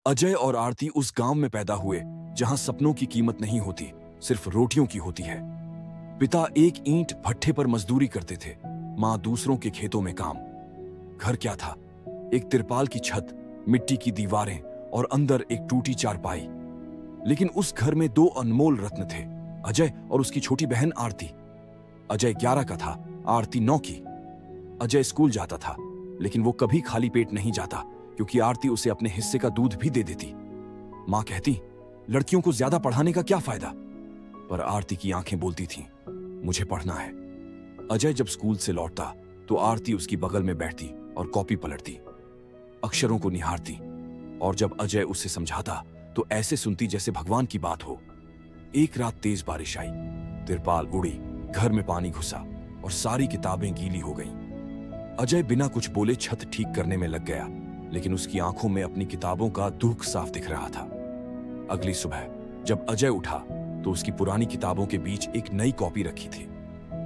अजय और आरती उस गांव में पैदा हुए जहां सपनों की कीमत नहीं होती, सिर्फ रोटियों की होती है। पिता एक ईंट भट्ठे पर मजदूरी करते थे, मां दूसरों के खेतों में काम। घर क्या था? एक तिरपाल की छत, मिट्टी की दीवारें और अंदर एक टूटी चारपाई। लेकिन उस घर में दो अनमोल रत्न थे, अजय और उसकी छोटी बहन आरती। अजय 11 का था, आरती 9 की। अजय स्कूल जाता था, लेकिन वो कभी खाली पेट नहीं जाता, क्योंकि आरती उसे अपने हिस्से का दूध भी दे देती। मां कहती, लड़कियों को ज्यादा पढ़ाने का क्या फायदा? पर आरती की आंखें बोलती थीं, मुझे पढ़ना है। अजय जब स्कूल से लौटता तो आरती उसकी बगल में बैठती और कॉपी पलटती, अक्षरों को निहारती। और जब अजय उसे समझाता तो ऐसे सुनती जैसे भगवान की बात हो। एक रात तेज बारिश आई, तिरपाल उड़ी, घर में पानी घुसा और सारी किताबें गीली हो गईं। अजय बिना कुछ बोले छत ठीक करने में लग गया, लेकिन उसकी आंखों में अपनी किताबों का दुख साफ दिख रहा था। अगली सुबह जब अजय उठा तो उसकी पुरानी किताबों के बीच एक नई कॉपी रखी थी,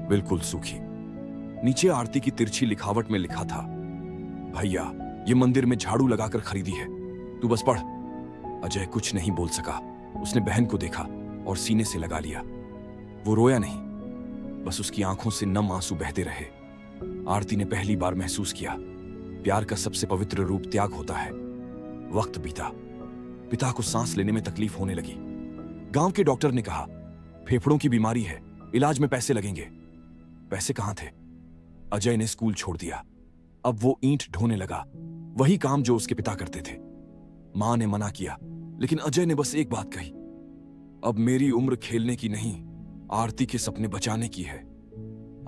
बिल्कुल सूखी। नीचे आरती की तिरछी लिखावट में लिखा था, भैया ये मंदिर में झाड़ू लगाकर खरीदी है, तू बस पढ़। अजय कुछ नहीं बोल सका। उसने बहन को देखा और सीने से लगा लिया। वो रोया नहीं, बस उसकी आंखों से नम आंसू बहते रहे। आरती ने पहली बार महसूस किया, प्यार का सबसे पवित्र रूप त्याग होता है। वक्त बीता, पिता को सांस लेने में तकलीफ होने लगी। गांव के डॉक्टर ने कहा, फेफड़ों की बीमारी है, इलाज में पैसे लगेंगे। पैसे कहां थे? अजय ने स्कूल छोड़ दिया। अब वो ईंट ढोने लगा, वही काम जो उसके पिता करते थे। मां ने मना किया, लेकिन अजय ने बस एक बात कही, अब मेरी उम्र खेलने की नहीं, आरती के सपने बचाने की है।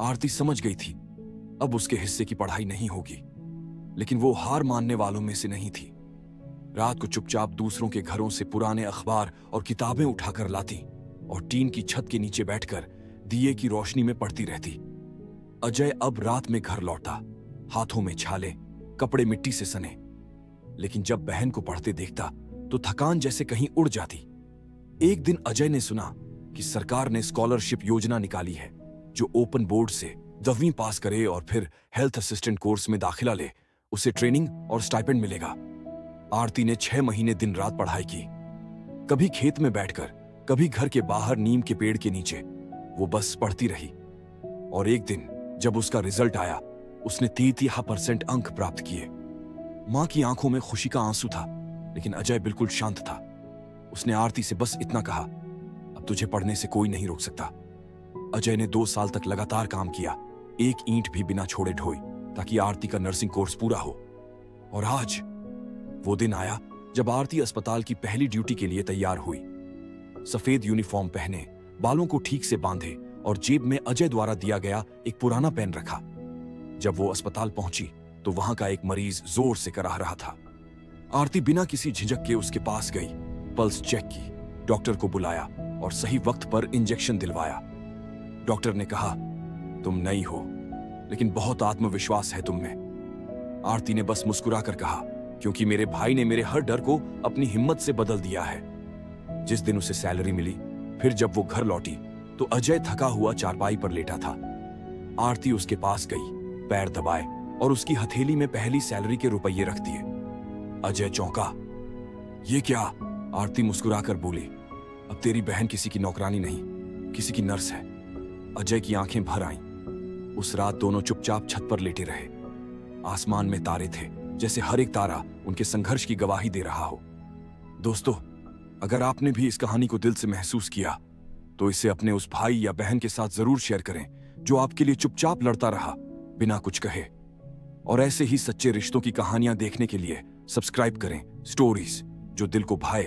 आरती समझ गई थी, अब उसके हिस्से की पढ़ाई नहीं होगी, लेकिन वो हार मानने वालों में से नहीं थी। रात को चुपचाप दूसरों के घरों से पुराने अखबार और किताबें उठाकर लाती और टीन की छत के नीचे बैठकर दिए की रोशनी में पढ़ती रहती। अजय अब रात में घर लौटा, हाथों में छाले, कपड़े मिट्टी से सने। लेकिन जब बहन को पढ़ते देखता तो थकान जैसे कहीं उड़ जाती। एक दिन अजय ने सुना कि सरकार ने स्कॉलरशिप योजना निकाली है, जो ओपन बोर्ड से 10वीं पास करे और फिर हेल्थ असिस्टेंट कोर्स में दाखिला ले, उसे ट्रेनिंग और स्टाइपेंड मिलेगा। आरती ने 6 महीने दिन रात पढ़ाई की, कभी खेत में बैठकर, कभी घर के बाहर नीम के पेड़ के नीचे। वो बस पढ़ती रही। और एक दिन जब उसका रिजल्ट आया, उसने 33% अंक प्राप्त किए। मां की आंखों में खुशी का आंसू था, लेकिन अजय बिल्कुल शांत था। उसने आरती से बस इतना कहा, अब तुझे पढ़ने से कोई नहीं रोक सकता। अजय ने 2 साल तक लगातार काम किया, एक ईंट भी बिना छोड़े ढोई, ताकि आरती का नर्सिंग कोर्स पूरा हो। और आज वो दिन आया जब आरती अस्पताल की पहली ड्यूटी के लिए तैयार हुई। सफेद यूनिफॉर्म पहने, बालों को ठीक से बांधे और जेब में अजय द्वारा दिया गया एक पुराना पेन रखा। जब वो अस्पताल पहुंची तो वहां का एक मरीज जोर से कराह रहा था। आरती बिना किसी झिझक के उसके पास गई, पल्स चेक की, डॉक्टर को बुलाया और सही वक्त पर इंजेक्शन दिलवाया। डॉक्टर ने कहा, तुम नई हो, लेकिन बहुत आत्मविश्वास है तुम में। आरती ने बस मुस्कुराकर कहा, क्योंकि मेरे भाई ने मेरे हर डर को अपनी हिम्मत से बदल दिया है। जिस दिन उसे सैलरी मिली, फिर जब वो घर लौटी तो अजय थका हुआ चारपाई पर लेटा था। आरती उसके पास गई, पैर दबाए और उसकी हथेली में पहली सैलरी के रुपये रख दिए। अजय चौंका। ये क्या? आरती मुस्कुराकर बोली, अब तेरी बहन किसी की नौकरानी नहीं, किसी की नर्स है। अजय की आंखें भर आईं। उस रात दोनों चुपचाप छत पर लेटे रहे। आसमान में तारे थे, जैसे हर एक तारा उनके संघर्ष की गवाही दे रहा हो। दोस्तों, अगर आपने भी इस कहानी को दिल से महसूस किया तो इसे अपने उस भाई या बहन के साथ जरूर शेयर करें जो आपके लिए चुपचाप लड़ता रहा, बिना कुछ कहे। और ऐसे ही सच्चे रिश्तों की कहानियां देखने के लिए सब्सक्राइब करें स्टोरीज जो दिल को भाए।